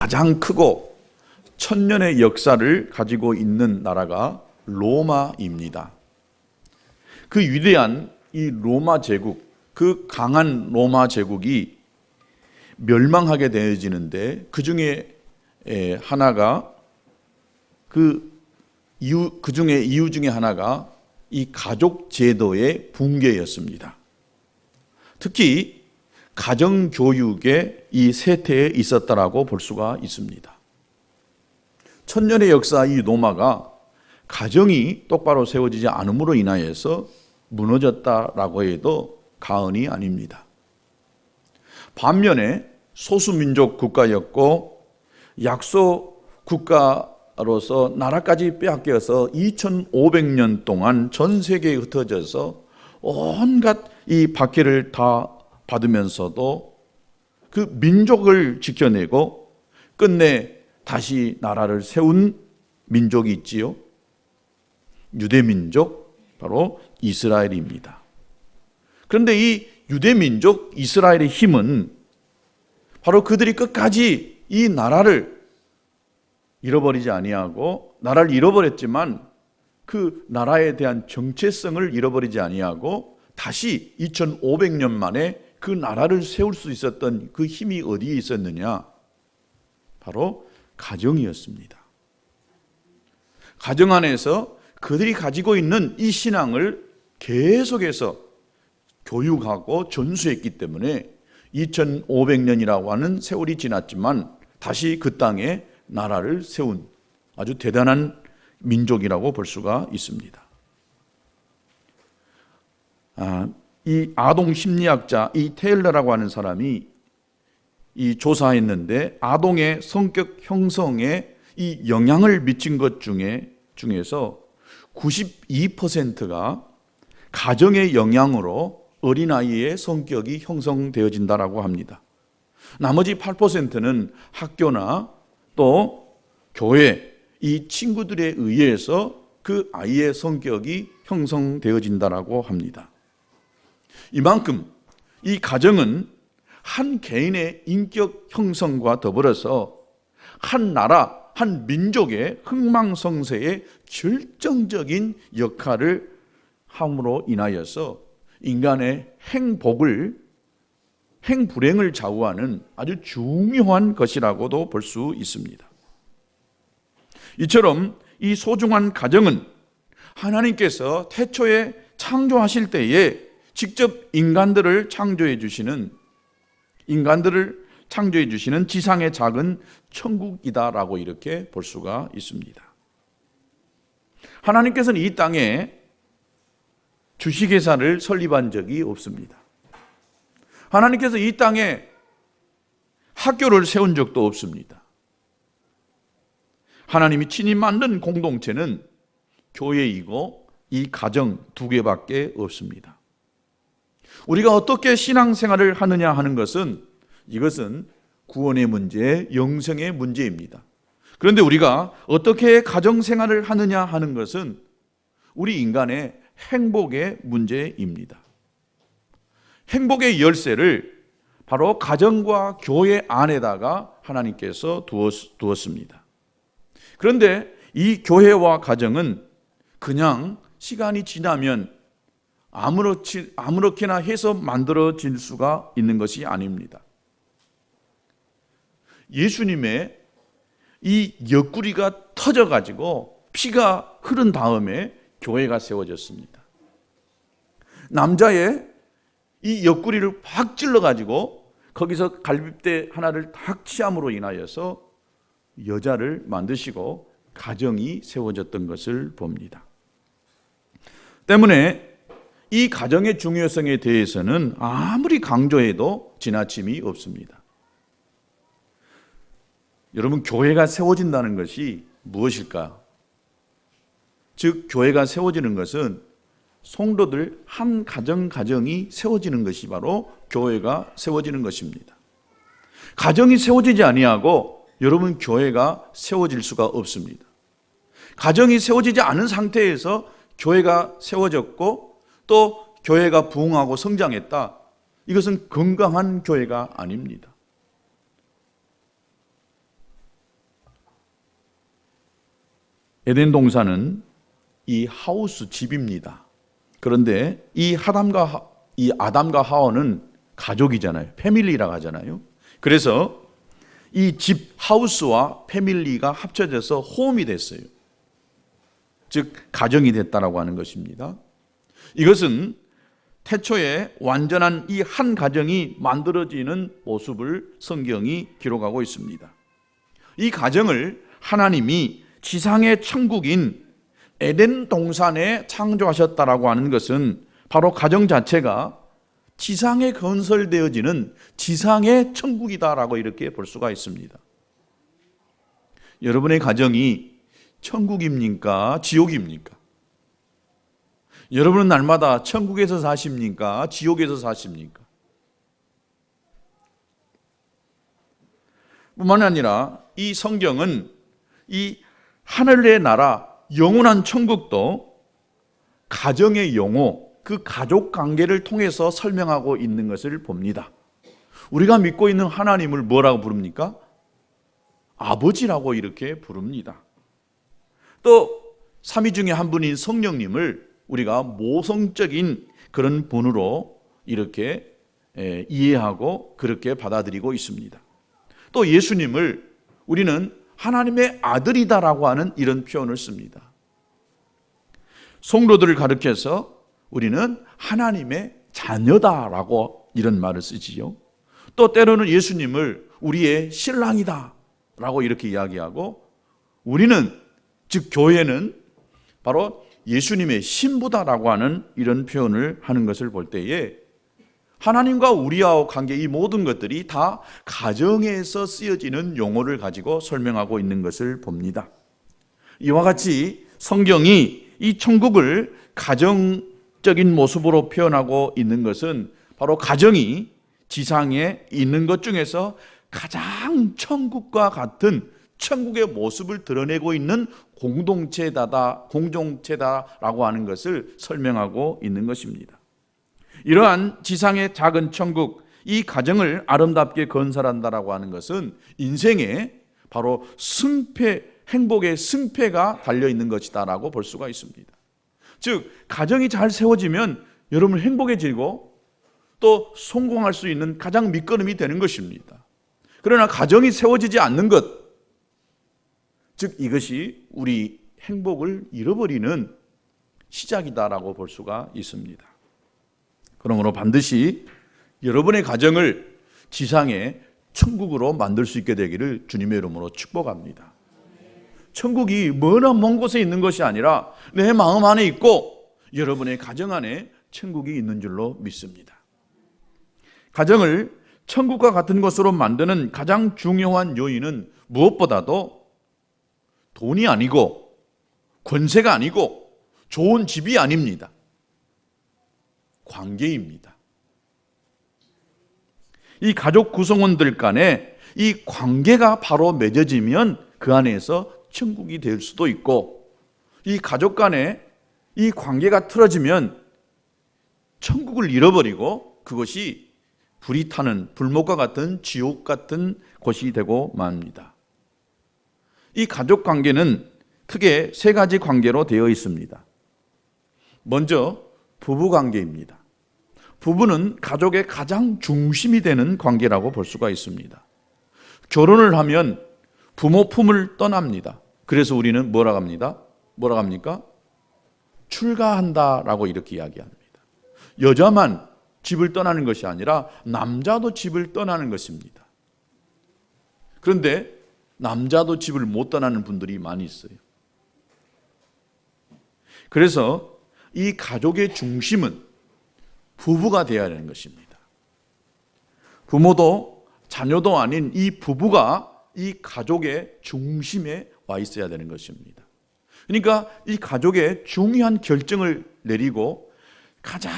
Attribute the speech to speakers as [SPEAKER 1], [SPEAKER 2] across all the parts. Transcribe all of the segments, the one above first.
[SPEAKER 1] 가장 크고 천년의 역사를 가지고 있는 나라가 로마입니다. 그 위대한 이 로마 제국, 그 강한 로마 제국이 멸망하게 되어지는데 그 중에 하나가 그 중에 이유 중에 하나가 이 가족 제도의 붕괴였습니다. 특히 가정 교육의 이 쇠퇴에 있었다라고 볼 수가 있습니다. 천년의 역사 이 로마가 가정이 똑바로 세워지지 않음으로 인하여서 무너졌다라고 해도 과언이 아닙니다. 반면에 소수민족 국가였고 약소 국가로서 나라까지 빼앗겨서 2500년 동안 전 세계에 흩어져서 온갖 이 박해를 다 받으면서도 그 민족을 지켜내고 끝내 다시 나라를 세운 민족이 있지요. 유대민족, 바로 이스라엘입니다. 그런데 이 유대민족 이스라엘의 힘은 바로 그들이 끝까지 이 나라를 잃어버리지 아니하고, 나라를 잃어버렸지만 그 나라에 대한 정체성을 잃어버리지 아니하고 다시 2500년 만에 그 나라를 세울 수 있었던 그 힘이 어디에 있었느냐? 바로 가정이었습니다. 가정 안에서 그들이 가지고 있는 이 신앙을 계속해서 교육하고 전수했기 때문에 2500년이라고 하는 세월이 지났지만 다시 그 땅에 나라를 세운 아주 대단한 민족이라고 볼 수가 있습니다. 이 아동 심리학자 이 테일러라고 하는 사람이 이 조사했는데 아동의 성격 형성에 이 영향을 미친 것 중에서 92%가 가정의 영향으로 어린아이의 성격이 형성되어진다라고 합니다. 나머지 8%는 학교나 또 교회, 이 친구들에 의해서 그 아이의 성격이 형성되어진다라고 합니다. 이만큼 이 가정은 한 개인의 인격 형성과 더불어서 한 나라, 한 민족의 흥망성쇠의 결정적인 역할을 함으로 인하여서 인간의 행불행을 좌우하는 아주 중요한 것이라고도 볼 수 있습니다. 이처럼 이 소중한 가정은 하나님께서 태초에 창조하실 때에 직접 인간들을 창조해 주시는 지상의 작은 천국이다라고 이렇게 볼 수가 있습니다. 하나님께서는 이 땅에 주식회사를 설립한 적이 없습니다. 하나님께서 이 땅에 학교를 세운 적도 없습니다. 하나님이 친히 만든 공동체는 교회이고 이 가정 두 개밖에 없습니다. 우리가 어떻게 신앙생활을 하느냐 하는 것은 이것은 구원의 문제, 영생의 문제입니다. 그런데 우리가 어떻게 가정생활을 하느냐 하는 것은 우리 인간의 행복의 문제입니다. 행복의 열쇠를 바로 가정과 교회 안에다가 하나님께서 두었습니다. 그런데 이 교회와 가정은 그냥 시간이 지나면 아무렇게나 해서 만들어질 수가 있는 것이 아닙니다. 예수님의 이 옆구리가 터져가지고 피가 흐른 다음에 교회가 세워졌습니다. 남자의 이 옆구리를 확 찔러가지고 거기서 갈빗대 하나를 탁 치함으로 인하여서 여자를 만드시고 가정이 세워졌던 것을 봅니다. 때문에 이 가정의 중요성에 대해서는 아무리 강조해도 지나침이 없습니다. 여러분, 교회가 세워진다는 것이 무엇일까? 즉, 교회가 세워지는 것은 성도들 한 가정이 세워지는 것이 바로 교회가 세워지는 것입니다. 가정이 세워지지 아니하고 여러분, 교회가 세워질 수가 없습니다. 가정이 세워지지 않은 상태에서 교회가 세워졌고 또 교회가 부흥하고 성장했다. 이것은 건강한 교회가 아닙니다. 에덴 동산은 이 하우스, 집입니다. 그런데 이 아담과 하와는 가족이잖아요. 패밀리라고 하잖아요. 그래서 이 집, 하우스와 패밀리가 합쳐져서 홈이 됐어요. 즉 가정이 됐다라고 하는 것입니다. 이것은 태초에 완전한 이 한 가정이 만들어지는 모습을 성경이 기록하고 있습니다. 이 가정을 하나님이 지상의 천국인 에덴 동산에 창조하셨다라고 하는 것은 바로 가정 자체가 지상에 건설되어지는 지상의 천국이다라고 이렇게 볼 수가 있습니다. 여러분의 가정이 천국입니까? 지옥입니까? 여러분은 날마다 천국에서 사십니까? 지옥에서 사십니까? 뿐만 아니라 이 성경은 이 하늘의 나라, 영원한 천국도 가정의 용어, 그 가족 관계를 통해서 설명하고 있는 것을 봅니다. 우리가 믿고 있는 하나님을 뭐라고 부릅니까? 아버지라고 이렇게 부릅니다. 또 삼위 중에 한 분인 성령님을 우리가 모성적인 그런 분으로 이렇게 이해하고 그렇게 받아들이고 있습니다. 또 예수님을 우리는 하나님의 아들이다라고 하는 이런 표현을 씁니다. 성도들을 가르쳐서 우리는 하나님의 자녀다라고 이런 말을 쓰지요. 또 때로는 예수님을 우리의 신랑이다라고 이렇게 이야기하고, 우리는 즉 교회는 바로 예수님의 신부다라고 하는 이런 표현을 하는 것을 볼 때에 하나님과 우리와 관계, 이 모든 것들이 다 가정에서 쓰여지는 용어를 가지고 설명하고 있는 것을 봅니다. 이와 같이 성경이 이 천국을 가정적인 모습으로 표현하고 있는 것은 바로 가정이 지상에 있는 것 중에서 가장 천국과 같은 천국의 모습을 드러내고 있는 공동체다라고 하는 것을 설명하고 있는 것입니다. 이러한 지상의 작은 천국, 이 가정을 아름답게 건설한다라고 하는 것은 인생에 바로 승패, 행복의 승패가 달려있는 것이다라고 볼 수가 있습니다. 즉 가정이 잘 세워지면 여러분 행복해지고 또 성공할 수 있는 가장 밑거름이 되는 것입니다. 그러나 가정이 세워지지 않는 것, 즉 이것이 우리 행복을 잃어버리는 시작이다라고 볼 수가 있습니다. 그러므로 반드시 여러분의 가정을 지상의 천국으로 만들 수 있게 되기를 주님의 이름으로 축복합니다. 천국이 먼 곳에 있는 것이 아니라 내 마음 안에 있고 여러분의 가정 안에 천국이 있는 줄로 믿습니다. 가정을 천국과 같은 것으로 만드는 가장 중요한 요인은 무엇보다도 돈이 아니고 권세가 아니고 좋은 집이 아닙니다. 관계입니다. 이 가족 구성원들 간에 이 관계가 바로 맺어지면 그 안에서 천국이 될 수도 있고, 이 가족 간에 이 관계가 틀어지면 천국을 잃어버리고 그것이 불이 타는 불못과 같은 지옥 같은 곳이 되고 맙니다. 이 가족 관계는 크게 세 가지 관계로 되어 있습니다. 먼저 부부 관계입니다. 부부는 가족의 가장 중심이 되는 관계라고 볼 수가 있습니다. 결혼을 하면 부모 품을 떠납니다. 그래서 우리는 뭐라고 합니까? 출가한다라고 이렇게 이야기합니다. 여자만 집을 떠나는 것이 아니라 남자도 집을 떠나는 것입니다. 그런데 남자도 집을 못 떠나는 분들이 많이 있어요. 그래서 이 가족의 중심은 부부가 되어야 하는 것입니다. 부모도 자녀도 아닌 이 부부가 이 가족의 중심에 와 있어야 되는 것입니다. 그러니까 이 가족의 중요한 결정을 내리고 가장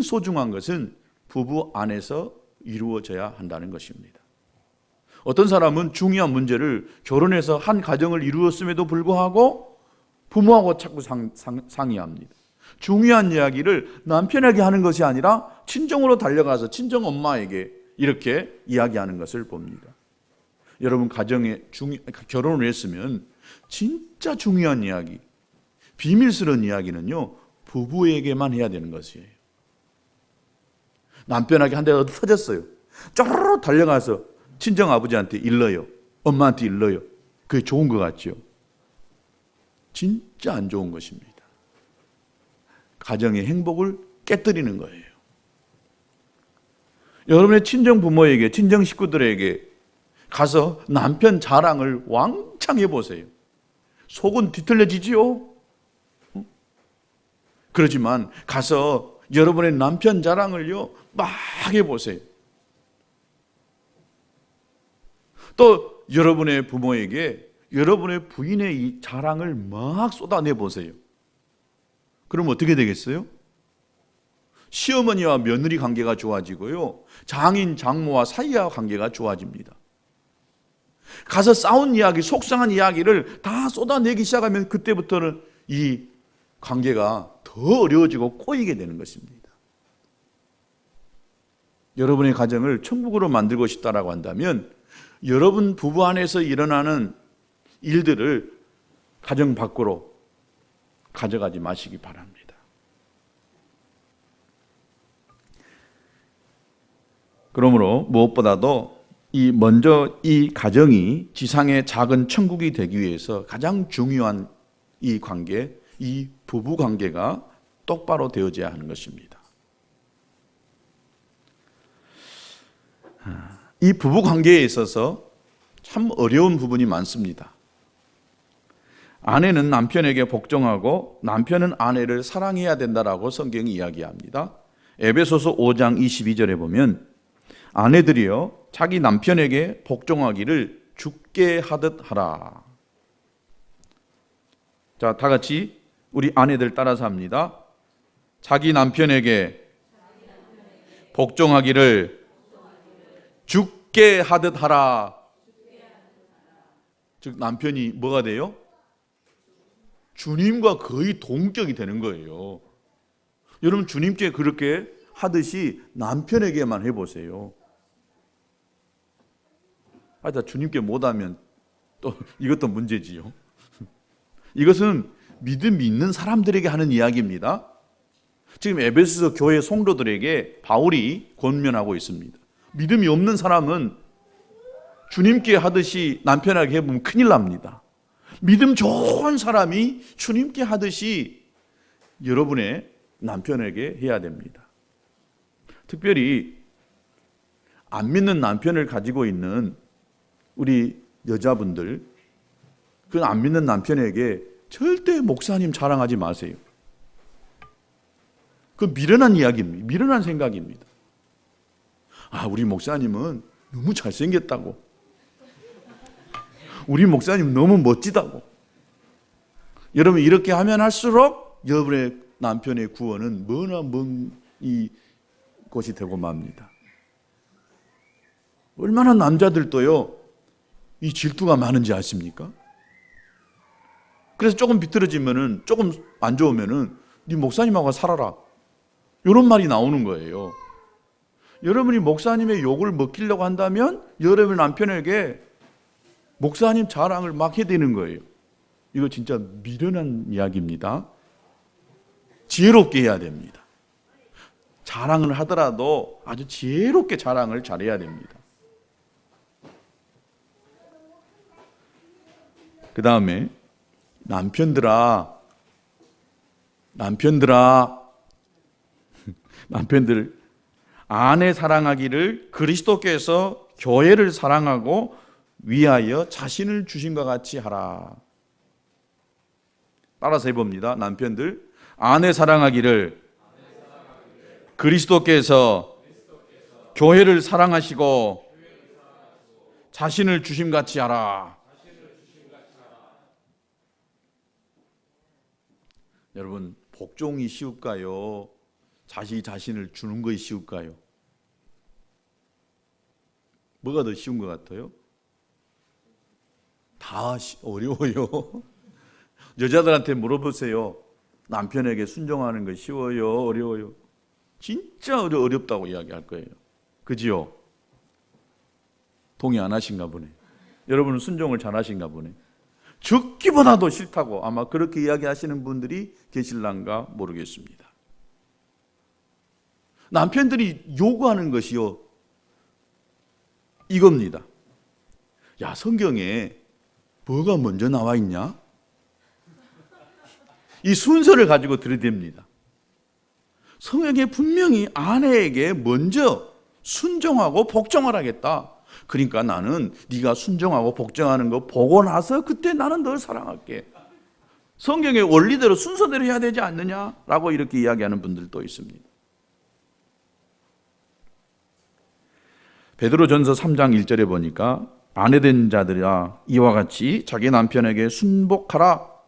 [SPEAKER 1] 소중한 것은 부부 안에서 이루어져야 한다는 것입니다. 어떤 사람은 중요한 문제를 결혼해서 한 가정을 이루었음에도 불구하고 부모하고 자꾸 상의합니다. 중요한 이야기를 남편에게 하는 것이 아니라 친정으로 달려가서 친정 엄마에게 이렇게 이야기하는 것을 봅니다. 여러분 결혼을 했으면 진짜 중요한 이야기, 비밀스러운 이야기는요, 부부에게만 해야 되는 것이에요. 남편에게 한 대가 터졌어요. 쪼르르 달려가서 친정 아버지한테 일러요. 엄마한테 일러요. 그게 좋은 것 같죠? 진짜 안 좋은 것입니다. 가정의 행복을 깨뜨리는 거예요. 여러분의 친정 부모에게, 친정 식구들에게 가서 남편 자랑을 왕창 해보세요. 속은 뒤틀려지지요? 그렇지만 가서 여러분의 남편 자랑을요, 막 해보세요. 또 여러분의 부모에게 여러분의 부인의 이 자랑을 막 쏟아내보세요. 그럼 어떻게 되겠어요? 시어머니와 며느리 관계가 좋아지고요, 장인, 장모와 사이와 관계가 좋아집니다. 가서 싸운 이야기, 속상한 이야기를 다 쏟아내기 시작하면 그때부터는 이 관계가 더 어려워지고 꼬이게 되는 것입니다. 여러분의 가정을 천국으로 만들고 싶다라고 한다면 여러분 부부 안에서 일어나는 일들을 가정 밖으로 가져가지 마시기 바랍니다. 그러므로 무엇보다도 먼저 이 가정이 지상의 작은 천국이 되기 위해서 가장 중요한 이 관계, 이 부부 관계가 똑바로 되어져야 하는 것입니다. 이 부부 관계에 있어서 참 어려운 부분이 많습니다. 아내는 남편에게 복종하고 남편은 아내를 사랑해야 된다라고 성경이 이야기합니다. 에베소서 5장 22절에 보면 아내들이여 자기 남편에게 복종하기를 주께 하듯 하라. 자, 다 같이 우리 아내들 따라서 합니다. 자기 남편에게 복종하기를 주께 하듯 하라. 즉 남편이 뭐가 돼요? 주님과 거의 동격이 되는 거예요. 여러분 주님께 그렇게 하듯이 남편에게만 해보세요. 주님께 못하면 또 이것도 문제지요. 이것은 믿음이 있는 사람들에게 하는 이야기입니다. 지금 에베소서 교회 성도들에게 바울이 권면하고 있습니다. 믿음이 없는 사람은 주님께 하듯이 남편에게 해보면 큰일 납니다. 믿음 좋은 사람이 주님께 하듯이 여러분의 남편에게 해야 됩니다. 특별히 안 믿는 남편을 가지고 있는 우리 여자분들, 그 안 믿는 남편에게 절대 목사님 자랑하지 마세요. 그 미련한 이야기입니다. 미련한 생각입니다. 우리 목사님은 너무 잘생겼다고. 우리 목사님 너무 멋지다고. 여러분 이렇게 하면 할수록 여러분의 남편의 구원은 머나 먼 이 곳이 되고 맙니다. 얼마나 남자들도요 이 질투가 많은지 아십니까? 그래서 조금 비틀어지면은, 조금 안 좋으면은 네 목사님하고 살아라, 이런 말이 나오는 거예요. 여러분이 목사님의 욕을 먹히려고 한다면 여러분 남편에게 목사님 자랑을 막 해야 되는 거예요. 이거 진짜 미련한 이야기입니다. 지혜롭게 해야 됩니다. 자랑을 하더라도 아주 지혜롭게 자랑을 잘해야 됩니다. 그 다음에 남편들 아내 사랑하기를 그리스도께서 교회를 사랑하고 위하여 자신을 주심과 같이 하라. 따라서 해봅니다. 남편들, 아내 사랑하기를 그리스도께서 교회를 사랑하시고 자신을 주심같이 하라. 여러분, 복종이 쉬울까요? 자신을 주는 것이 쉬울까요? 뭐가 더 쉬운 것 같아요? 다 어려워요. 여자들한테 물어보세요. 남편에게 순종하는 거 쉬워요? 어려워요? 진짜 어렵다고 이야기할 거예요. 그지요? 동의 안 하신가 보네. 여러분은 순종을 잘 하신가 보네. 죽기보다도 싫다고 아마 그렇게 이야기하시는 분들이 계실란가 모르겠습니다. 남편들이 요구하는 것이요, 이겁니다. 야, 성경에 뭐가 먼저 나와 있냐? 이 순서를 가지고 들이댑니다. 성경에 분명히 아내에게 먼저 순종하고 복종을 하겠다. 그러니까 나는 네가 순종하고 복종하는 거 보고 나서 그때 나는 널 사랑할게. 성경의 원리대로 순서대로 해야 되지 않느냐라고 이렇게 이야기하는 분들도 있습니다. 베드로전서 3장 1절에 보니까 아내된 자들아 이와 같이 자기 남편에게 순복하라.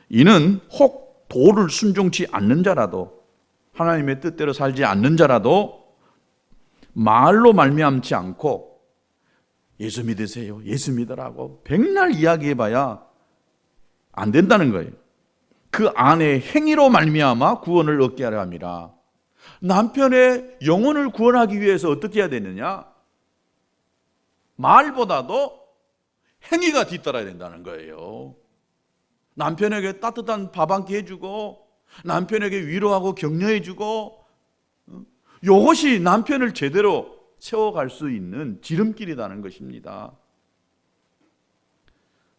[SPEAKER 1] 이는 혹 도를 순종치 않는 자라도, 하나님의 뜻대로 살지 않는 자라도 말로 말미암지 않고 예수 믿으세요, 예수 믿으라고 백날 이야기해봐야 안 된다는 거예요. 그 아내의 행위로 말미암아 구원을 얻게 하려 함이라. 남편의 영혼을 구원하기 위해서 어떻게 해야 되느냐? 말보다도 행위가 뒤따라야 된다는 거예요. 남편에게 따뜻한 밥 한 끼 해주고, 남편에게 위로하고 격려해주고, 이것이 남편을 제대로 세워갈 수 있는 지름길이라는 것입니다.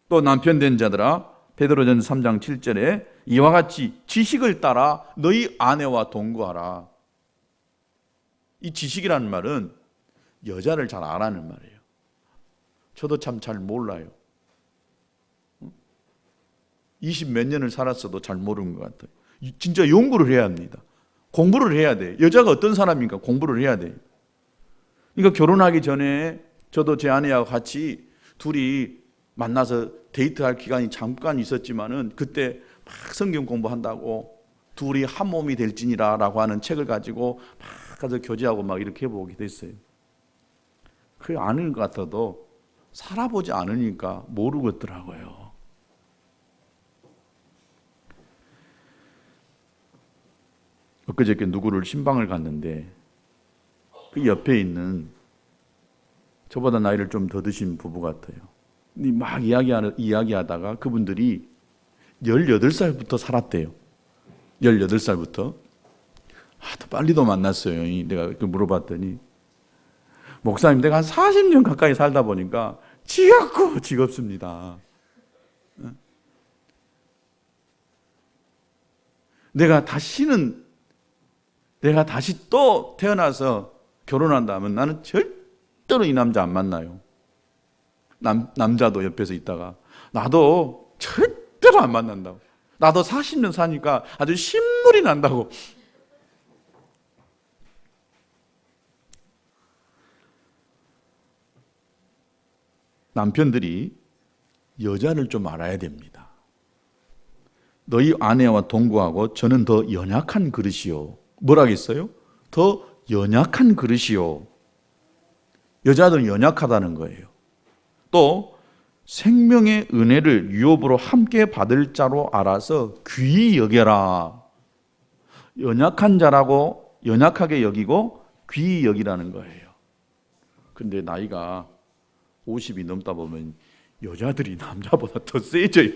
[SPEAKER 1] 또 남편 된 자들아, 베드로전서 3장 7절에 이와 같이 지식을 따라 너희 아내와 동거하라. 이 지식이라는 말은 여자를 잘 알아는 말이에요. 저도 참 잘 몰라요. 20몇 년을 살았어도 잘 모르는 것 같아요. 진짜 연구를 해야 합니다. 공부를 해야 돼요. 여자가 어떤 사람인가 공부를 해야 돼요. 그러니까 결혼하기 전에 저도 제 아내하고 같이 둘이 만나서 데이트할 기간이 잠깐 있었지만은 그때 막 성경 공부한다고 둘이 한 몸이 될지니라 라고 하는 책을 가지고 막 가서 교제하고 막 이렇게 해보기도 했어요. 그게 아는 것 같아도 살아보지 않으니까 모르겠더라고요. 엊그저께 누구를 신방을 갔는데 그 옆에 있는 저보다 나이를 좀 더 드신 부부 같아요. 막 이야기하다가 그분들이 18살부터 살았대요. 18살부터. 더 빨리도 만났어요. 내가 물어봤더니 목사님, 내가 한 40년 가까이 살다 보니까 지겹고 지겹습니다. 내가 다시 또 태어나서 결혼한다면 나는 절대로 이 남자 안 만나요. 남자도 옆에서 있다가 나도 절대로 안 만난다고. 나도 40년 사니까 아주 신물이 난다고. 남편들이 여자를 좀 알아야 됩니다. 너희 아내와 동거하고 저는 더 연약한 그릇이요. 뭐라겠어요? 더 연약한 그릇이요. 여자들은 연약하다는 거예요. 또 생명의 은혜를 유업으로 함께 받을 자로 알아서 귀히 여겨라. 연약한 자라고 연약하게 여기고 귀히 여기라는 거예요. 근데 나이가 50이 넘다 보면 여자들이 남자보다 더 세져요.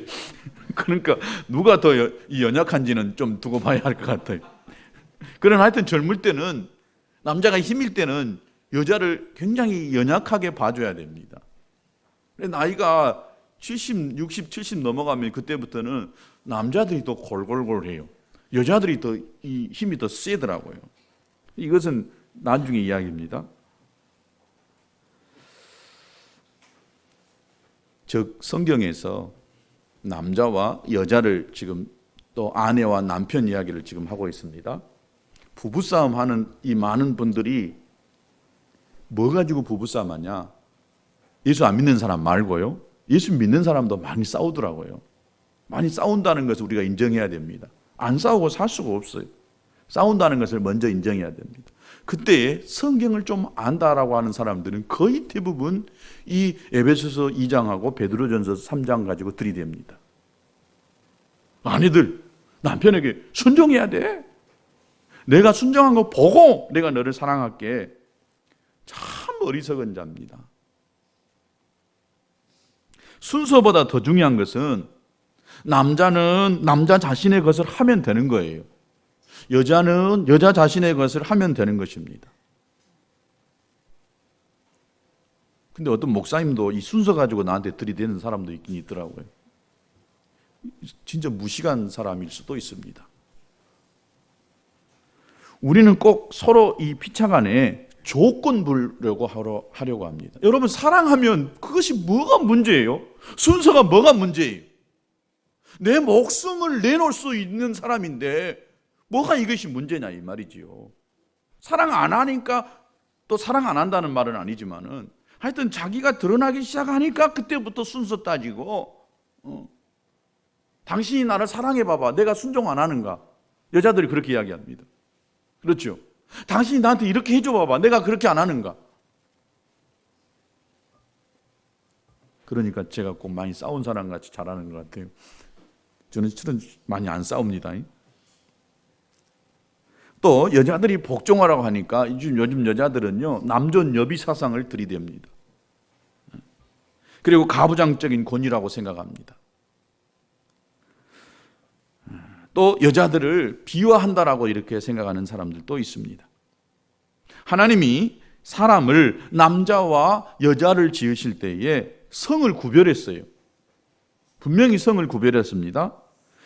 [SPEAKER 1] 그러니까 누가 더 연약한지는 좀 두고 봐야 할 것 같아요. 그러나 하여튼 젊을 때는, 남자가 힘일 때는 여자를 굉장히 연약하게 봐줘야 됩니다. 나이가 70, 60, 70 넘어가면 그때부터는 남자들이 더 골골골해요. 여자들이 더 이 힘이 더 세더라고요. 이것은 나중에 이야기입니다. 즉 성경에서 남자와 여자를 지금 또 아내와 남편 이야기를 지금 하고 있습니다. 부부싸움 하는 이 많은 분들이 뭐 가지고 부부싸움 하냐? 예수 안 믿는 사람 말고요. 예수 믿는 사람도 많이 싸우더라고요. 많이 싸운다는 것을 우리가 인정해야 됩니다. 안 싸우고 살 수가 없어요. 싸운다는 것을 먼저 인정해야 됩니다. 그때 성경을 좀 안다라고 하는 사람들은 거의 대부분 이 에베소서 2장하고 베드로전서 3장 가지고 들이댑니다. 아내들, 남편에게 순종해야 돼. 내가 순종한 거 보고 내가 너를 사랑할게. 참 어리석은 자입니다. 순서보다 더 중요한 것은 남자는 남자 자신의 것을 하면 되는 거예요. 여자는 여자 자신의 것을 하면 되는 것입니다. 근데 어떤 목사님도 이 순서 가지고 나한테 들이대는 사람도 있긴 있더라고요. 진짜 무식한 사람일 수도 있습니다. 우리는 꼭 서로 이 피차간에 조건 부르려고 하려고 합니다. 여러분, 사랑하면 그것이 뭐가 문제예요? 순서가 뭐가 문제예요? 내 목숨을 내놓을 수 있는 사람인데 뭐가 이것이 문제냐 이 말이지요. 사랑 안 하니까, 또 사랑 안 한다는 말은 아니지만은 하여튼 자기가 드러나기 시작하니까 그때부터 순서 따지고, 당신이 나를 사랑해 봐봐, 내가 순종 안 하는가? 여자들이 그렇게 이야기합니다. 그렇죠? 당신이 나한테 이렇게 해줘 봐봐, 내가 그렇게 안 하는가? 그러니까 제가 꼭 많이 싸운 사람 같이 잘하는 것 같아요. 저는 실은 많이 안 싸웁니다. 또 여자들이 복종하라고 하니까 요즘 여자들은요, 남존 여비 사상을 들이댑니다. 그리고 가부장적인 권위라고 생각합니다. 또 여자들을 비화한다라고 이렇게 생각하는 사람들도 있습니다. 하나님이 사람을, 남자와 여자를 지으실 때에 성을 구별했어요. 분명히 성을 구별했습니다.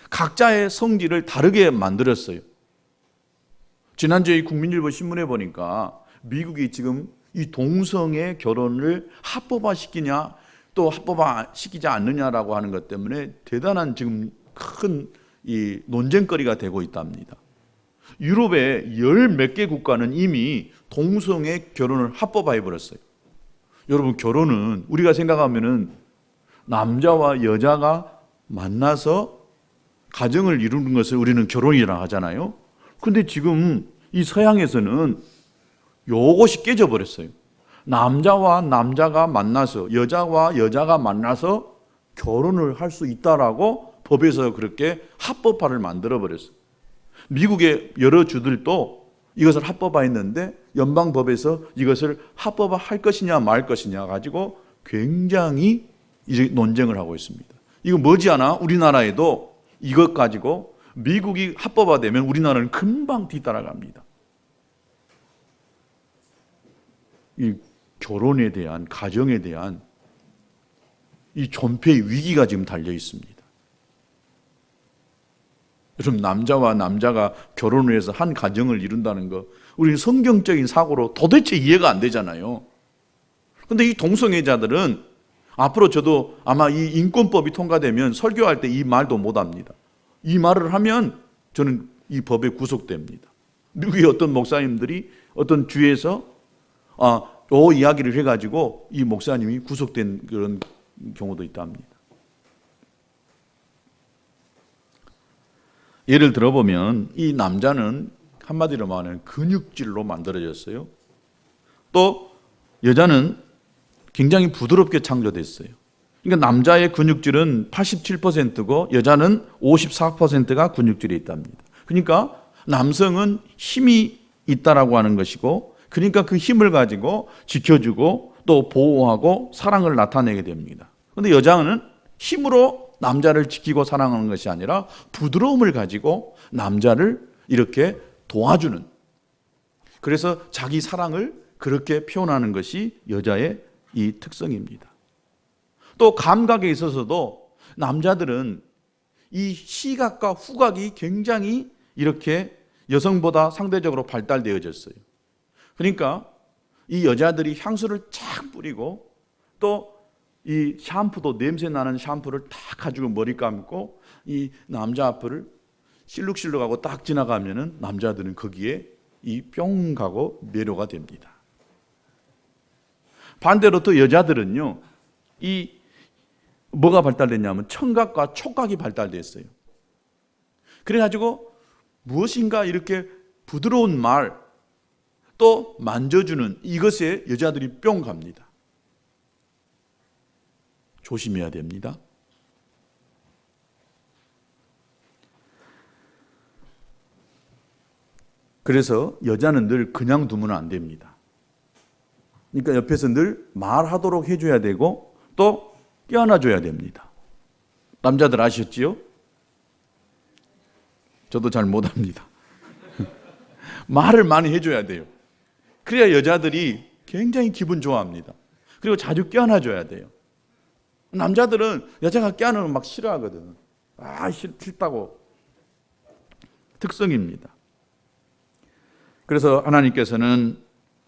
[SPEAKER 1] 각자의 성질을 다르게 만들었어요. 지난주에 이 국민일보 신문에 보니까 미국이 지금 이 동성애 결혼을 합법화시키냐 또 합법화시키지 않느냐라고 하는 것 때문에 대단한 지금 큰 이 논쟁거리가 되고 있답니다. 유럽의 열 몇 개 국가는 이미 동성애 결혼을 합법화해버렸어요. 여러분, 결혼은 우리가 생각하면은 남자와 여자가 만나서 가정을 이루는 것을 우리는 결혼이라 하잖아요. 근데 지금 이 서양에서는 요것이 깨져버렸어요. 남자와 남자가 만나서, 여자와 여자가 만나서 결혼을 할 수 있다라고 법에서 그렇게 합법화를 만들어버렸어요. 미국의 여러 주들도 이것을 합법화했는데 연방법에서 이것을 합법화할 것이냐 말 것이냐 가지고 굉장히 이제 논쟁을 하고 있습니다. 이거 머지않아 우리나라에도 이것 가지고 미국이 합법화되면 우리나라는 금방 뒤따라갑니다. 이 결혼에 대한, 가정에 대한 이 존폐의 위기가 지금 달려 있습니다. 여러분, 남자와 남자가 결혼을 해서 한 가정을 이룬다는 거, 우리는 성경적인 사고로 도대체 이해가 안 되잖아요. 그런데 이 동성애자들은 앞으로 저도 아마 이 인권법이 통과되면 설교할 때 이 말도 못 합니다. 이 말을 하면 저는 이 법에 구속됩니다. 미국의 어떤 목사님들이 어떤 주에서 요 이야기를 해가지고 이 목사님이 구속된 그런 경우도 있답니다. 예를 들어보면 이 남자는 한마디로 말하면 근육질로 만들어졌어요. 또 여자는 굉장히 부드럽게 창조됐어요. 그러니까 남자의 근육질은 87%고 여자는 54%가 근육질이 있답니다. 그러니까 남성은 힘이 있다라고 하는 것이고, 그러니까 그 힘을 가지고 지켜주고 또 보호하고 사랑을 나타내게 됩니다. 그런데 여자는 힘으로 남자를 지키고 사랑하는 것이 아니라 부드러움을 가지고 남자를 이렇게 도와주는, 그래서 자기 사랑을 그렇게 표현하는 것이 여자의 이 특성입니다. 또 감각에 있어서도 남자들은 이 시각과 후각이 굉장히 이렇게 여성보다 상대적으로 발달되어졌어요. 그러니까 이 여자들이 향수를 쫙 뿌리고 또 이 샴푸도 냄새 나는 샴푸를 딱 가지고 머리 감고 이 남자 앞을 실룩실룩하고 딱 지나가면은 남자들은 거기에 이 뿅 가고 매료가 됩니다. 반대로 또 여자들은요, 이 뭐가 발달됐냐면 청각과 촉각이 발달됐어요. 그래가지고 무엇인가 이렇게 부드러운 말, 또 만져주는 이것에 여자들이 뿅 갑니다. 조심해야 됩니다. 그래서 여자는 늘 그냥 두면 안 됩니다. 그러니까 옆에서 늘 말하도록 해줘야 되고 또 껴안아줘야 됩니다. 남자들 아셨지요? 저도 잘 못합니다. 말을 많이 해줘야 돼요. 그래야 여자들이 굉장히 기분 좋아합니다. 그리고 자주 껴안아줘야 돼요. 남자들은 여자가 껴안으면 막 싫어하거든. 싫다고. 특성입니다. 그래서 하나님께서는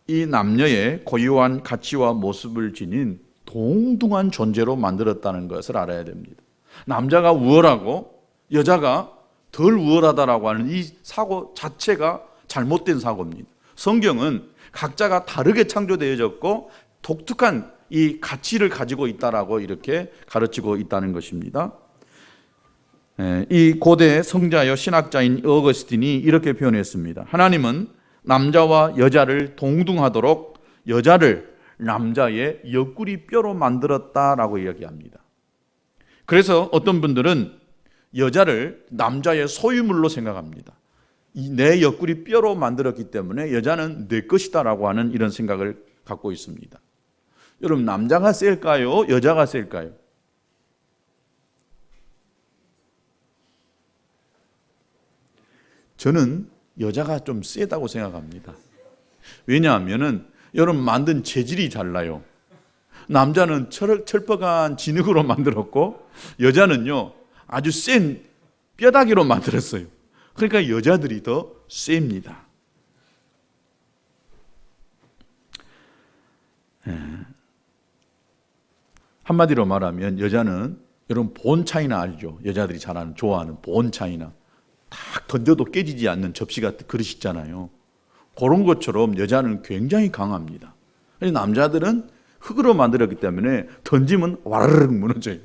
[SPEAKER 1] 이 남녀의 고유한 가치와 모습을 지닌 동등한 존재로 만들었다는 것을 알아야 됩니다. 남자가 우월하고 여자가 덜 우월하다라고 하는 이 사고 자체가 잘못된 사고입니다. 성경은 각자가 다르게 창조되어졌고 독특한 이 가치를 가지고 있다라고 이렇게 가르치고 있다는 것입니다. 이 고대 성자여 신학자인 어거스틴이 이렇게 표현했습니다. 하나님은 남자와 여자를 동등하도록 여자를 남자의 옆구리 뼈로 만들었다라고 이야기합니다. 그래서 어떤 분들은 여자를 남자의 소유물로 생각합니다. 내 옆구리 뼈로 만들었기 때문에 여자는 내 것이다라고 하는 이런 생각을 갖고 있습니다. 여러분, 남자가 셀까요? 여자가 셀까요? 저는 여자가 좀 세다고 생각합니다. 왜냐하면 여러분 만든 재질이 달라요. 남자는 철퍼간 진흙으로 만들었고 여자는요 아주 센 뼈다귀로 만들었어요. 그러니까 여자들이 더 셉니다. 한마디로 말하면 여자는 여러분 본 차이나 알죠? 여자들이 좋아하는 본 차이나 딱 던져도 깨지지 않는 접시 같은 그릇 있잖아요. 그런 것처럼 여자는 굉장히 강합니다. 남자들은 흙으로 만들었기 때문에 던지면 와르르 무너져요.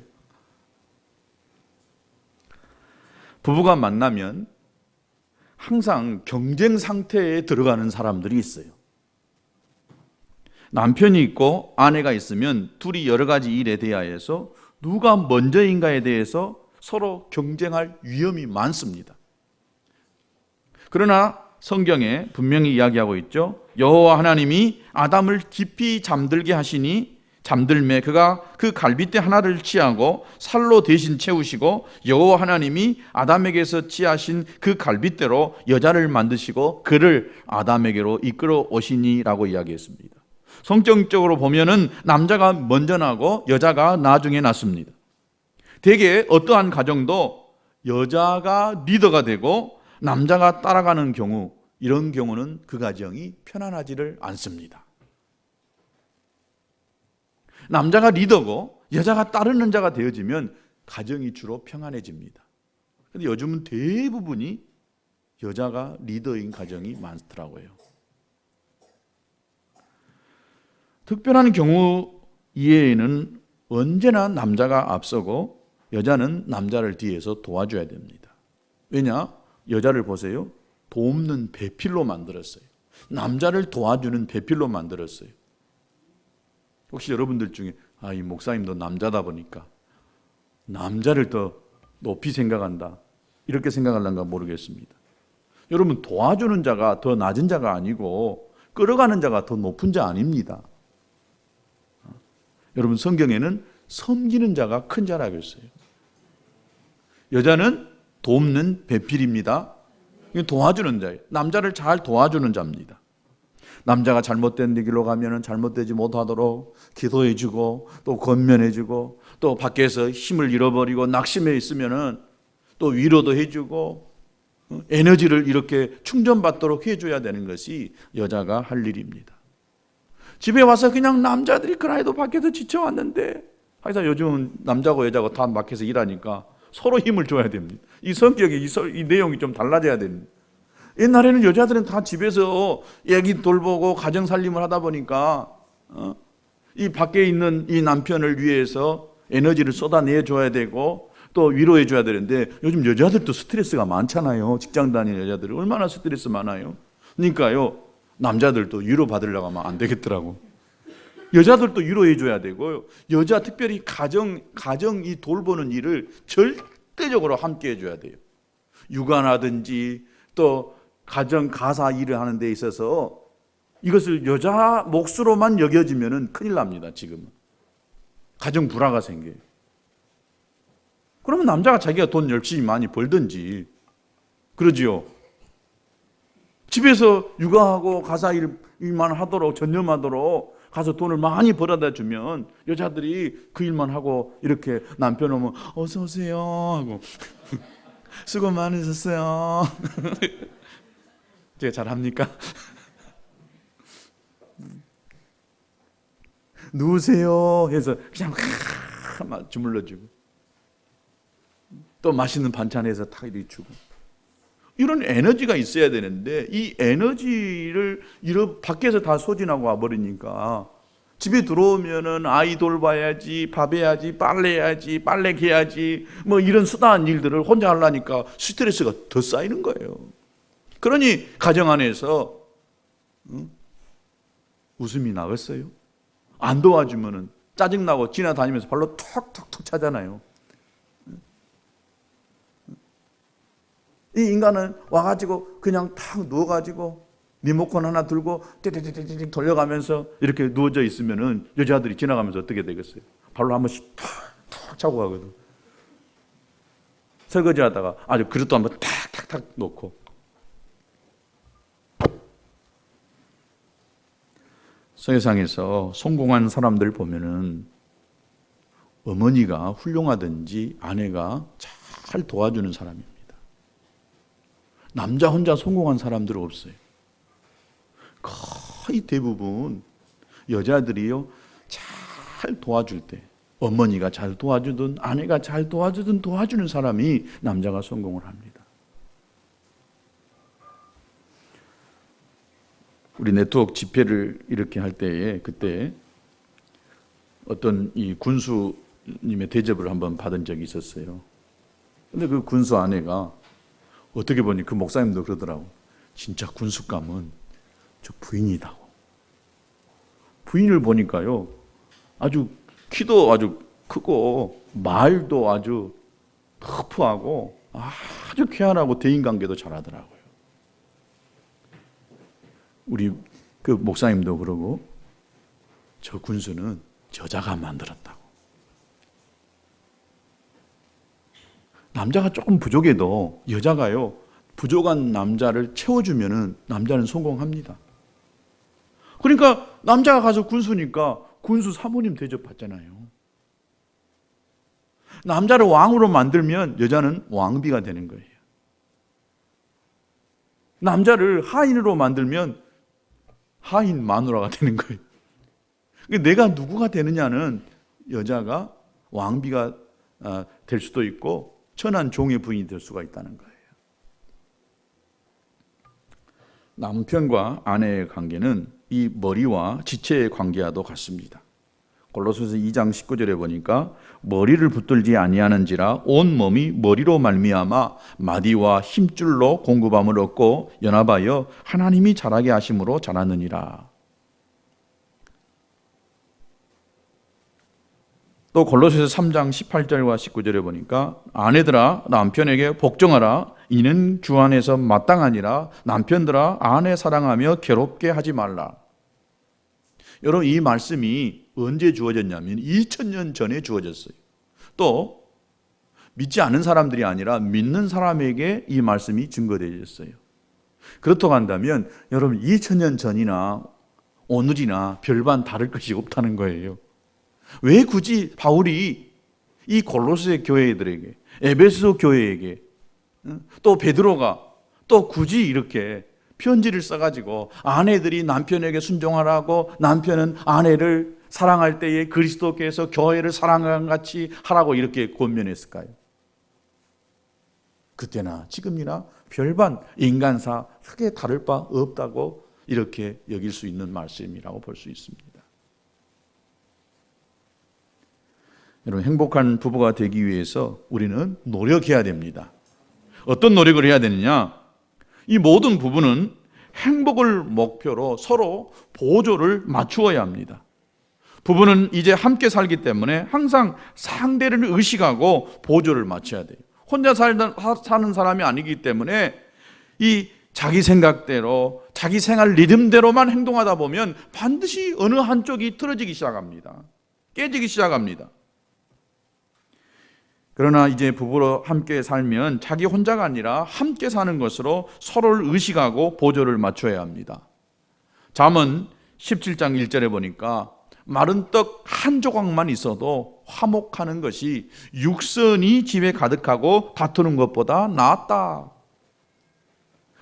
[SPEAKER 1] 부부가 만나면 항상 경쟁 상태에 들어가는 사람들이 있어요. 남편이 있고 아내가 있으면 둘이 여러 가지 일에 대하여서 누가 먼저인가에 대해서 서로 경쟁할 위험이 많습니다. 그러나 성경에 분명히 이야기하고 있죠. 여호와 하나님이 아담을 깊이 잠들게 하시니 잠들매 그가 그 갈빗대 하나를 취하고 살로 대신 채우시고 여호와 하나님이 아담에게서 취하신 그 갈빗대로 여자를 만드시고 그를 아담에게로 이끌어 오시니라고 이야기했습니다. 성경적으로 보면은 남자가 먼저 나고 여자가 나중에 낳습니다. 대개 어떠한 가정도 여자가 리더가 되고 남자가 따라가는 경우, 이런 경우는 그 가정이 편안하지를 않습니다. 남자가 리더고 여자가 따르는 자가 되어지면 가정이 주로 평안해집니다. 그런데 요즘은 대부분이 여자가 리더인 가정이 많더라고요. 특별한 경우 이외에는 언제나 남자가 앞서고 여자는 남자를 뒤에서 도와줘야 됩니다. 왜냐? 여자를 보세요. 돕는 배필로 만들었어요. 남자를 도와주는 배필로 만들었어요. 혹시 여러분들 중에 이 목사님도 남자다 보니까 남자를 더 높이 생각한다 이렇게 생각하려는가 모르겠습니다. 여러분, 도와주는 자가 더 낮은 자가 아니고 끌어가는 자가 더 높은 자 아닙니다. 여러분, 성경에는 섬기는 자가 큰 자라고 했어요. 여자는 돕는 배필입니다. 도와주는 자예요. 남자를 잘 도와주는 자입니다. 남자가 잘못된 길로 가면 잘못되지 못하도록 기도해주고 또 권면해주고 또 밖에서 힘을 잃어버리고 낙심해 있으면 또 위로도 해주고 에너지를 이렇게 충전받도록 해줘야 되는 것이 여자가 할 일입니다. 집에 와서 그냥 남자들이 그날에도 밖에서 지쳐왔는데 하여튼 요즘은 남자고 여자고 다 밖에서 일하니까 서로 힘을 줘야 됩니다. 이 성격이 이 내용이 좀 달라져야 됩니다. 옛날에는 여자들은 다 집에서 애기 돌보고 가정 살림을 하다 보니까 이 밖에 있는 이 남편을 위해서 에너지를 쏟아내 줘야 되고 또 위로해 줘야 되는데 요즘 여자들도 스트레스가 많잖아요. 직장 다니는 여자들 얼마나 스트레스 많아요. 그러니까요, 남자들도 위로 받으려고 하면 안 되겠더라고. 여자들도 위로해 줘야 되고요. 여자 특별히 가정 이 돌보는 일을 절대적으로 함께 해줘야 돼요. 육아나든지 또 가정 가사 일을 하는 데 있어서 이것을 여자 몫으로만 여겨지면 큰일 납니다. 지금은 가정 불화가 생겨요. 그러면 남자가 자기가 돈 열심히 많이 벌든지 그러지요. 집에서 육아하고 가사 일만 하도록 전념하도록 가서 돈을 많이 벌어다 주면 여자들이 그 일만 하고 이렇게 남편 오면 어서 오세요 하고 수고 많으셨어요. 제가 잘합니까? 누우세요 해서 그냥 막 주물러주고 또 맛있는 반찬해서 탁 이렇게 주고 이런 에너지가 있어야 되는데 이 에너지를 밖에서 다 소진하고 와버리니까 집에 들어오면은 아이 돌봐야지, 밥 해야지, 빨래 해야지, 빨래 개야지 뭐 이런 수다한 일들을 혼자 하려니까 스트레스가 더 쌓이는 거예요. 그러니 가정 안에서 웃음이 나겠어요? 안 도와주면은 짜증나고 지나다니면서 발로 톡톡톡 차잖아요. 이 인간은 와가지고 그냥 탁 누워가지고 리모컨 하나 들고 띠띠띠띠 돌려가면서 이렇게 누워져 있으면은 여자들이 지나가면서 어떻게 되겠어요? 발로 한 번씩 탁탁 차고 가거든. 설거지 하다가 아주 그릇도 한번 탁탁탁 놓고. 세상에서 성공한 사람들 보면은 어머니가 훌륭하든지 아내가 잘 도와주는 사람입니다. 남자 혼자 성공한 사람들은 없어요. 거의 대부분 여자들이요 잘 도와줄 때 어머니가 잘 도와주든 아내가 잘 도와주든 도와주는 사람이 남자가 성공을 합니다. 우리 네트워크 집회를 이렇게 할 때에 그때 어떤 이 군수님의 대접을 한번 받은 적이 있었어요. 근데 그 군수 아내가 어떻게 보니 그 목사님도 그러더라고. 진짜 군수감은 저 부인이다고. 부인을 보니까요. 아주 키도 아주 크고 말도 아주 터프하고 아주 쾌활하고 대인관계도 잘하더라고요. 우리 그 목사님도 그러고 저 군수는 여자가 만들었다고. 남자가 조금 부족해도 여자가요 부족한 남자를 채워주면은 남자는 성공합니다. 그러니까 남자가 가서 군수니까 군수 사모님 대접 받잖아요. 남자를 왕으로 만들면 여자는 왕비가 되는 거예요. 남자를 하인으로 만들면 하인 마누라가 되는 거예요. 내가 누구가 되느냐는 여자가 왕비가 될 수도 있고 천한 종의 부인이 될 수가 있다는 거예요. 남편과 아내의 관계는 이 머리와 지체의 관계와도 같습니다. 골로새서 2장 19절에 보니까 머리를 붙들지 아니하는지라 온 몸이 머리로 말미암아 마디와 힘줄로 공급함을 얻고 연합하여 하나님이 자라게 하심으로 자라느니라. 또 골로새서 3장 18절과 19절에 보니까 아내들아 남편에게 복종하라 이는 주 안에서 마땅하니라 남편들아 아내 사랑하며 괴롭게 하지 말라. 여러분 이 말씀이 언제 주어졌냐면 2000년 전에 주어졌어요. 또 믿지 않은 사람들이 아니라 믿는 사람에게 이 말씀이 증거되어졌어요. 그렇다고 한다면 여러분 2000년 전이나 오늘이나 별반 다를 것이 없다는 거예요. 왜 굳이 바울이 이 골로새 교회들에게 에베소 교회에게 또 베드로가 또 굳이 이렇게 편지를 써가지고 아내들이 남편에게 순종하라고 남편은 아내를 사랑할 때에 그리스도께서 교회를 사랑한 같이 하라고 이렇게 권면했을까요? 그때나 지금이나 별반 인간사 크게 다를 바 없다고 이렇게 여길 수 있는 말씀이라고 볼 수 있습니다. 여러분 행복한 부부가 되기 위해서 우리는 노력해야 됩니다. 어떤 노력을 해야 되느냐? 이 모든 부부는 행복을 목표로 서로 보조를 맞추어야 합니다. 부부는 이제 함께 살기 때문에 항상 상대를 의식하고 보조를 맞춰야 돼요. 혼자 사는 사람이 아니기 때문에 이 자기 생각대로 자기 생활 리듬대로만 행동하다 보면 반드시 어느 한쪽이 틀어지기 시작합니다. 깨지기 시작합니다. 그러나 이제 부부로 함께 살면 자기 혼자가 아니라 함께 사는 것으로 서로를 의식하고 보조를 맞춰야 합니다. 잠언 17장 1절에 보니까 마른 떡 한 조각만 있어도 화목하는 것이 육선이 집에 가득하고 다투는 것보다 낫다.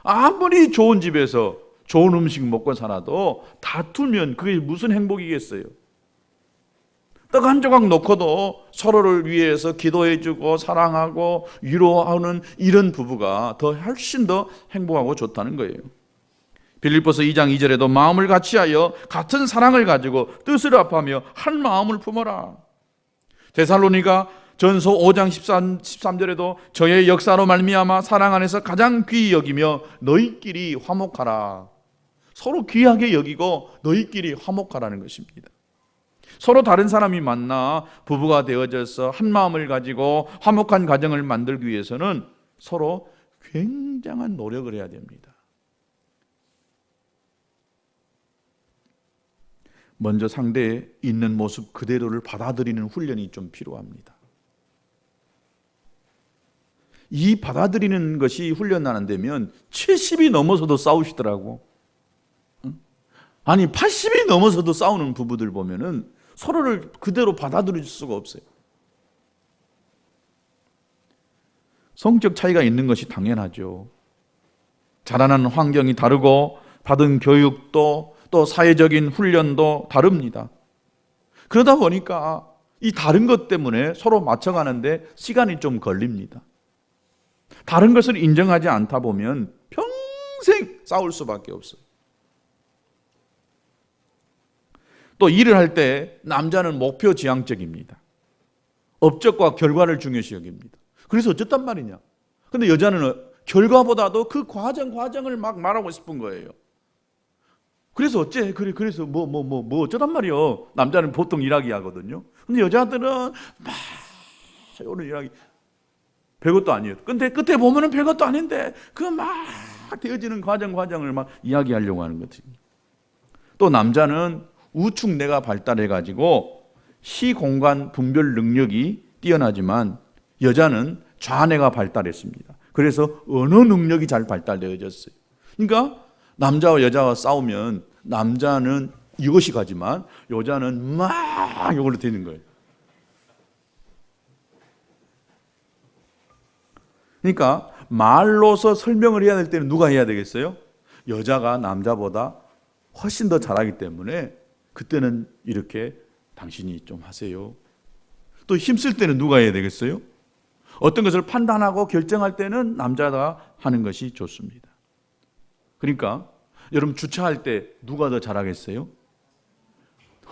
[SPEAKER 1] 아무리 좋은 집에서 좋은 음식 먹고 살아도 다투면 그게 무슨 행복이겠어요? 떡 한 조각 놓고도 서로를 위해서 기도해주고 사랑하고 위로하는 이런 부부가 훨씬 더 행복하고 좋다는 거예요. 빌립보서 2장 2절에도 마음을 같이하여 같은 사랑을 가지고 뜻을 합하며 한 마음을 품어라. 데살로니가 전서 5장 13절에도 저의 역사로 말미암아 사랑 안에서 가장 귀히 여기며 너희끼리 화목하라. 서로 귀하게 여기고 너희끼리 화목하라는 것입니다. 서로 다른 사람이 만나 부부가 되어져서 한 마음을 가지고 화목한 가정을 만들기 위해서는 서로 굉장한 노력을 해야 됩니다. 먼저 상대의 있는 모습 그대로를 받아들이는 훈련이 좀 필요합니다. 이 받아들이는 것이 훈련 안 되면 70이 넘어서도 싸우시더라고. 아니 80이 넘어서도 싸우는 부부들 보면은 서로를 그대로 받아들일 수가 없어요. 성적 차이가 있는 것이 당연하죠. 자라나는 환경이 다르고 받은 교육도 또 사회적인 훈련도 다릅니다. 그러다 보니까 이 다른 것 때문에 서로 맞춰가는데 시간이 좀 걸립니다. 다른 것을 인정하지 않다 보면 평생 싸울 수밖에 없어요. 또 일을 할 때 남자는 목표 지향적입니다. 업적과 결과를 중요시 여깁니다. 그래서 어쨌단 말이냐? 근데 여자는 결과보다도 그 과정을 막 말하고 싶은 거예요. 그래서 어째? 그래서 뭐 어쩌단 말이요. 남자는 보통 일하기 하거든요. 근데 여자들은 막 오늘 일하기 별것도 아니에요. 근데 끝에 보면은 별것도 아닌데 그 막 되어지는 과정을 막 이야기하려고 하는 거지. 또 남자는 우측내가 발달해가지고 시공간 분별 능력이 뛰어나지만 여자는 좌뇌가 발달했습니다. 그래서 언어 능력이 잘 발달되어졌어요. 그러니까 남자와 여자가 싸우면 남자는 이것이 가지만 여자는 막 이걸로 되는 거예요. 그러니까 말로서 설명을 해야 될 때는 누가 해야 되겠어요? 여자가 남자보다 훨씬 더 잘하기 때문에 그때는 이렇게 당신이 좀 하세요. 또 힘쓸 때는 누가 해야 되겠어요? 어떤 것을 판단하고 결정할 때는 남자가 하는 것이 좋습니다. 그러니까 여러분 주차할 때 누가 더 잘하겠어요?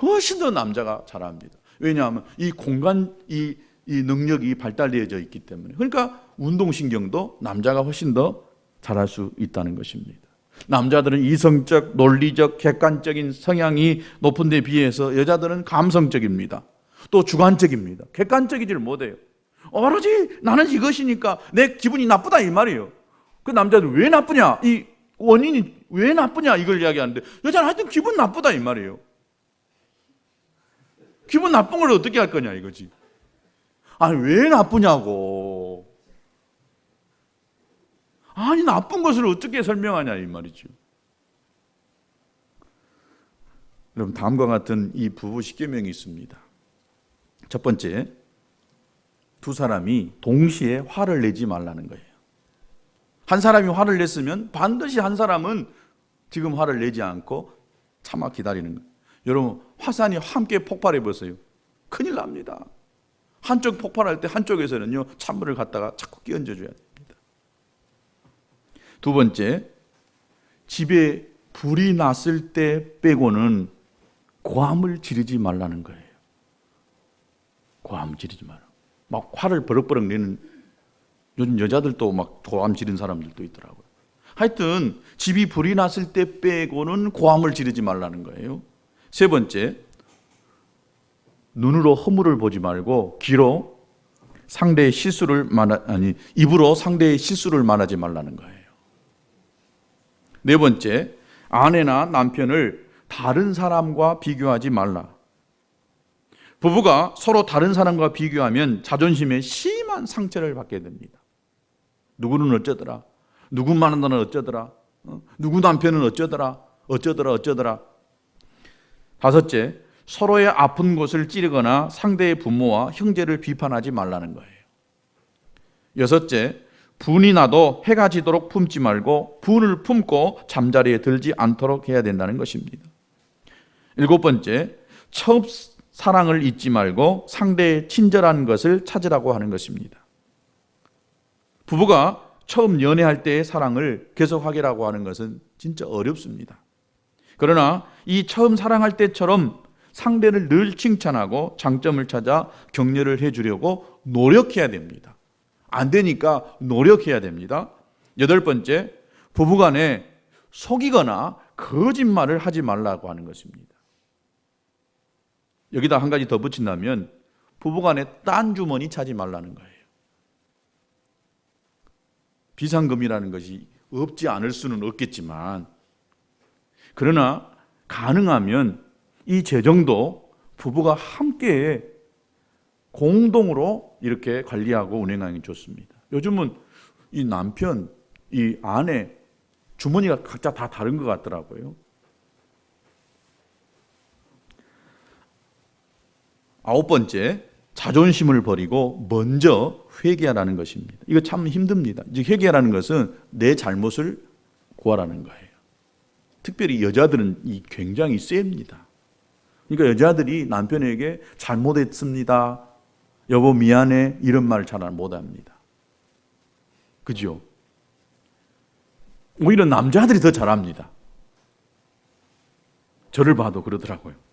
[SPEAKER 1] 훨씬 더 남자가 잘합니다. 왜냐하면 이 공간 이 능력이 발달되어져 있기 때문에. 그러니까 운동신경도 남자가 훨씬 더 잘할 수 있다는 것입니다. 남자들은 이성적, 논리적, 객관적인 성향이 높은 데 비해서 여자들은 감성적입니다. 또 주관적입니다. 객관적이질 못해요. 오로지 나는 이것이니까 내 기분이 나쁘다 이 말이에요. 그 남자들 왜 나쁘냐? 이 원인이 왜 나쁘냐 이걸 이야기하는데 여자는 하여튼 기분 나쁘다 이 말이에요. 기분 나쁜 걸 어떻게 할 거냐 이거지. 아니 왜 나쁘냐고. 아니 나쁜 것을 어떻게 설명하냐 이 말이죠. 여러분 다음과 같은 이 부부 십계명이 있습니다. 첫 번째, 두 사람이 동시에 화를 내지 말라는 거예요. 한 사람이 화를 냈으면 반드시 한 사람은 지금 화를 내지 않고 참아 기다리는 거예요. 여러분 화산이 함께 폭발해 보세요. 큰일 납니다. 한쪽 폭발할 때 한쪽에서는요 찬물을 갖다가 자꾸 끼얹어 줘야 됩니다. 두 번째, 집에 불이 났을 때 빼고는 고함을 지르지 말라는 거예요. 고함 지르지 마라. 막 화를 버럭버럭 내는 요즘 여자들도 막 고함 지르는 사람들도 있더라고요. 하여튼 집이 불이 났을 때 빼고는 고함을 지르지 말라는 거예요. 세 번째, 눈으로 허물을 보지 말고 입으로 상대의 실수를 말하지 말라는 거예요. 네 번째, 아내나 남편을 다른 사람과 비교하지 말라. 부부가 서로 다른 사람과 비교하면 자존심에 심한 심한 상처를 받게 됩니다. 누구는 어쩌더라, 누구 만나는 어쩌더라, 누구 남편은 어쩌더라. 다섯째, 서로의 아픈 곳을 찌르거나 상대의 부모와 형제를 비판하지 말라는 거예요. 여섯째, 분이 나도 해가 지도록 품지 말고 분을 품고 잠자리에 들지 않도록 해야 된다는 것입니다. 일곱 번째, 처음 사랑을 잊지 말고 상대의 친절한 것을 찾으라고 하는 것입니다. 부부가 처음 연애할 때의 사랑을 계속하기라고 하는 것은 진짜 어렵습니다. 그러나 이 처음 사랑할 때처럼 상대를 늘 칭찬하고 장점을 찾아 격려를 해주려고 노력해야 됩니다. 안 되니까 노력해야 됩니다. 여덟 번째, 부부간에 속이거나 거짓말을 하지 말라고 하는 것입니다. 여기다 한 가지 더 붙인다면 부부간에 딴 주머니 차지 말라는 거예요. 비상금이라는 것이 없지 않을 수는 없겠지만, 그러나 가능하면 이 재정도 부부가 함께 공동으로 이렇게 관리하고 운행하는 게 좋습니다. 요즘은 이 남편, 이 아내 주머니가 각자 다 다른 것 같더라고요. 아홉 번째, 자존심을 버리고 먼저 회개하라는 것입니다. 이거 참 힘듭니다. 즉 회개하라는 것은 내 잘못을 구하라는 거예요. 특별히 여자들은 이 굉장히 셉니다. 그러니까 여자들이 남편에게 잘못했습니다, 여보 미안해, 이런 말을 잘 못합니다. 그죠? 오히려 남자들이 더 잘합니다. 저를 봐도 그러더라고요.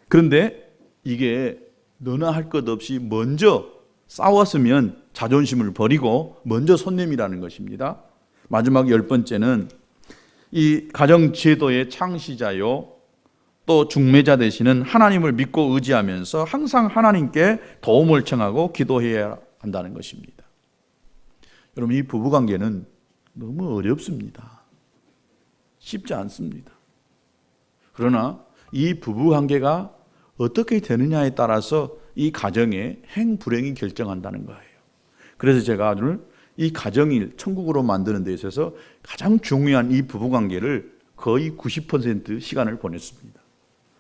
[SPEAKER 1] 그런데 이게 너나 할 것 없이 먼저 싸웠으면 자존심을 버리고 먼저 손 내밀라는 것입니다. 마지막 열 번째는 이 가정제도의 창시자요 또 중매자 되시는 하나님을 믿고 의지하면서 항상 하나님께 도움을 청하고 기도해야 한다는 것입니다. 여러분, 이 부부관계는 너무 어렵습니다. 쉽지 않습니다. 그러나 이 부부관계가 어떻게 되느냐에 따라서 이 가정의 행불행이 결정한다는 거예요. 그래서 제가 오늘 이 가정일 천국으로 만드는 데 있어서 가장 중요한 이 부부관계를 거의 90% 시간을 보냈습니다.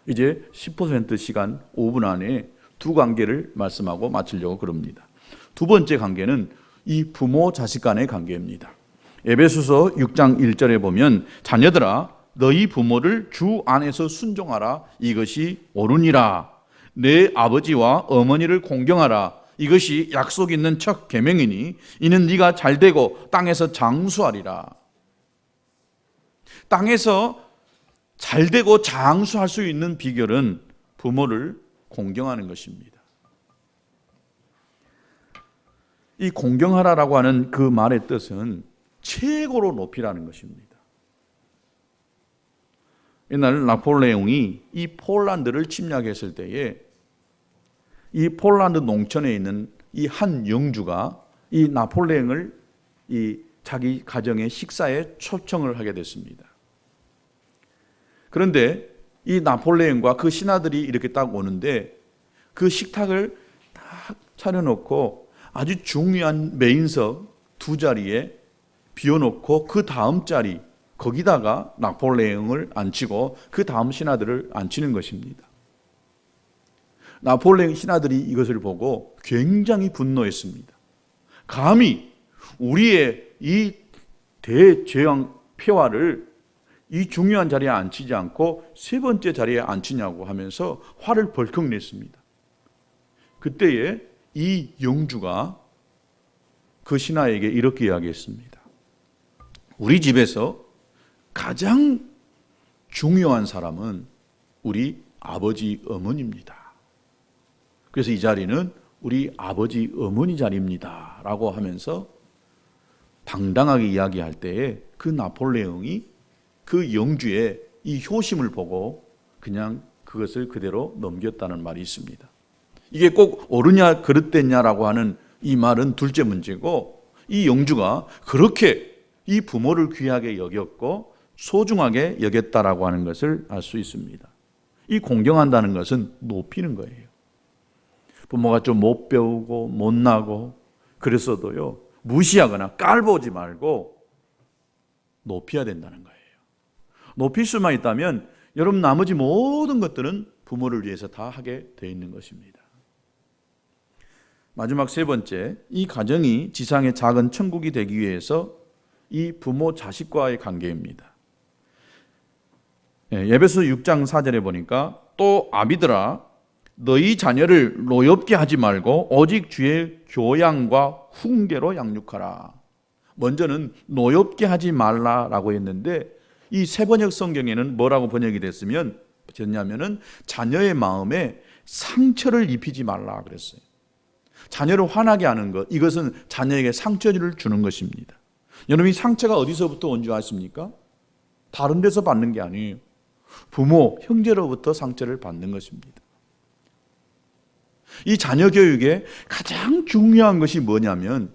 [SPEAKER 1] 이제 10% 시간 5분 안에 두 관계를 말씀하고 마치려고 그럽니다. 두 번째 관계는 이 부모 자식 간의 관계입니다. 에베소서 6장 1절에 보면 자녀들아 너희 부모를 주 안에서 순종하라, 이것이 옳으니라. 내 아버지와 어머니를 공경하라, 이것이 약속 있는 첫 계명이니 이는 네가 잘되고 땅에서 장수하리라. 땅에서 잘되고 장수할 수 있는 비결은 부모를 공경하는 것입니다. 이 공경하라라고 하는 그 말의 뜻은 최고로 높이라는 것입니다. 옛날 나폴레옹이 이 폴란드를 침략했을 때에 이 폴란드 농촌에 있는 이 한 영주가 이 나폴레옹을 이 자기 가정의 식사에 초청을 하게 됐습니다. 그런데 이 나폴레옹과 그 신하들이 이렇게 딱 오는데 그 식탁을 딱 차려놓고 아주 중요한 메인석 두 자리에 비워놓고 그 다음 자리 거기다가 나폴레옹을 앉히고 그 다음 신하들을 앉히는 것입니다. 나폴레옹 신하들이 이것을 보고 굉장히 분노했습니다. 감히 우리의 이 대제왕 폐하를 이 중요한 자리에 앉히지 않고 세 번째 자리에 앉히냐고 하면서 화를 벌컥 냈습니다. 그때에 이 영주가 그 신하에게 이렇게 이야기했습니다. 우리 집에서 가장 중요한 사람은 우리 아버지 어머니입니다. 그래서 이 자리는 우리 아버지 어머니 자리입니다 라고 하면서 당당하게 이야기할 때에 그 나폴레옹이 그 영주의 이 효심을 보고 그냥 그것을 그대로 넘겼다는 말이 있습니다. 이게 꼭 옳으냐 그릇됐냐라고 하는 이 말은 둘째 문제고, 이 영주가 그렇게 이 부모를 귀하게 여겼고 소중하게 여겼다라고 하는 것을 알 수 있습니다. 이 공경한다는 것은 높이는 거예요. 부모가 좀 못 배우고 못나고 그랬어도요, 무시하거나 깔보지 말고 높여야 된다는 거예요. 높일 수만 있다면 여러분 나머지 모든 것들은 부모를 위해서 다 하게 되어 있는 것입니다. 마지막 세 번째, 이 가정이 지상의 작은 천국이 되기 위해서 이 부모 자식과의 관계입니다. 에베소 6장 4절에 보니까 또 아비들아 너희 자녀를 노엽게 하지 말고 오직 주의 교양과 훈계로 양육하라. 먼저는 노엽게 하지 말라라고 했는데 이 세번역 성경에는 뭐라고 번역이 됐냐면은 자녀의 마음에 상처를 입히지 말라 그랬어요. 자녀를 화나게 하는 것, 이것은 자녀에게 상처를 주는 것입니다. 여러분, 이 상처가 어디서부터 온 줄 아십니까? 다른 데서 받는 게 아니에요. 부모, 형제로부터 상처를 받는 것입니다. 이 자녀 교육에 가장 중요한 것이 뭐냐면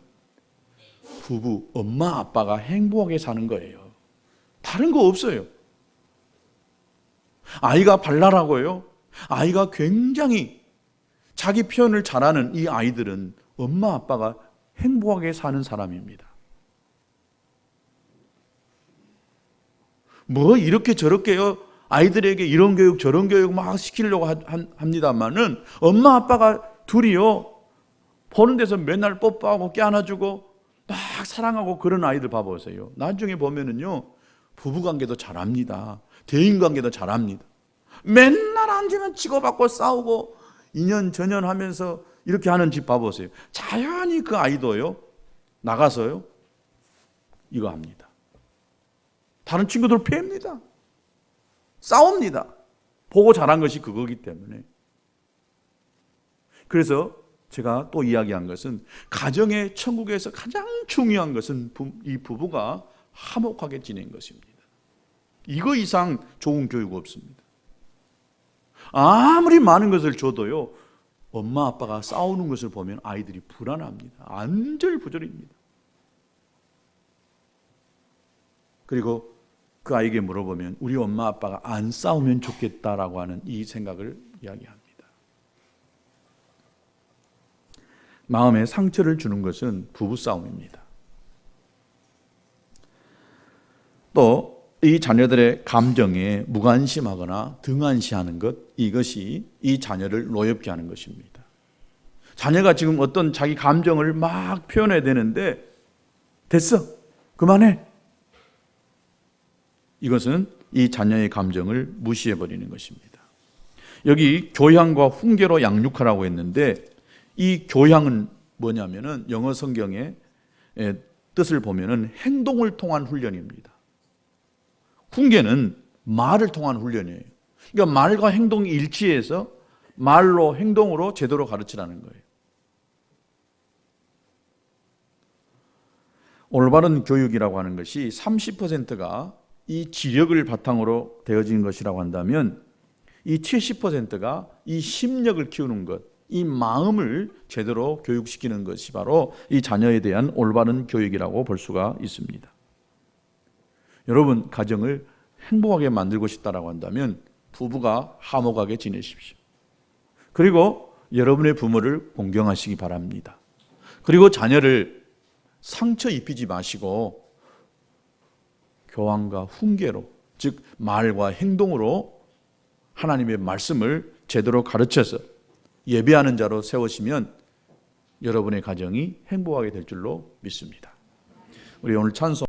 [SPEAKER 1] 부부, 엄마, 아빠가 행복하게 사는 거예요. 다른 거 없어요. 아이가 발랄하고요, 아이가 굉장히 자기 표현을 잘하는 이 아이들은 엄마, 아빠가 행복하게 사는 사람입니다. 뭐 이렇게 저렇게요, 아이들에게 이런 교육 저런 교육 막 시키려고 합니다만은 엄마 아빠가 둘이요 보는 데서 맨날 뽀뽀하고 껴안아주고 막 사랑하고 그런 아이들 봐보세요. 나중에 보면은요 부부관계도 잘합니다. 대인관계도 잘합니다. 맨날 앉으면 치고받고 싸우고 인연전연 하면서 이렇게 하는 집 봐보세요. 자연히 그 아이도요 나가서요 이거 합니다. 다른 친구들 팹니다. 싸웁니다. 보고 자란 것이 그거기 때문에. 그래서 제가 또 이야기한 것은 가정의 천국에서 가장 중요한 것은 이 부부가 화목하게 지낸 것입니다. 이거 이상 좋은 교육 없습니다. 아무리 많은 것을 줘도요 엄마 아빠가 싸우는 것을 보면 아이들이 불안합니다. 안절부절입니다. 그리고 그 아이에게 물어보면 우리 엄마 아빠가 안 싸우면 좋겠다라고 하는 이 생각을 이야기합니다. 마음에 상처를 주는 것은 부부싸움입니다. 또 이 자녀들의 감정에 무관심하거나 등한시하는 것, 이것이 이 자녀를 노엽게 하는 것입니다. 자녀가 지금 어떤 자기 감정을 막 표현해야 되는데 됐어, 그만해. 이것은 이 자녀의 감정을 무시해버리는 것입니다. 여기 교양과 훈계로 양육하라고 했는데 이 교양은 뭐냐면은 영어 성경의 뜻을 보면은 행동을 통한 훈련입니다. 훈계는 말을 통한 훈련이에요. 그러니까 말과 행동이 일치해서 말로 행동으로 제대로 가르치라는 거예요. 올바른 교육이라고 하는 것이 30%가 이 지력을 바탕으로 되어진 것이라고 한다면 이 70%가 이 심력을 키우는 것, 이 마음을 제대로 교육시키는 것이 바로 이 자녀에 대한 올바른 교육이라고 볼 수가 있습니다. 여러분 가정을 행복하게 만들고 싶다라고 한다면 부부가 화목하게 지내십시오. 그리고 여러분의 부모를 공경하시기 바랍니다. 그리고 자녀를 상처 입히지 마시고 교양과 훈계로, 즉 말과 행동으로 하나님의 말씀을 제대로 가르쳐서 예배하는 자로 세우시면 여러분의 가정이 행복하게 될 줄로 믿습니다. 우리 오늘 찬송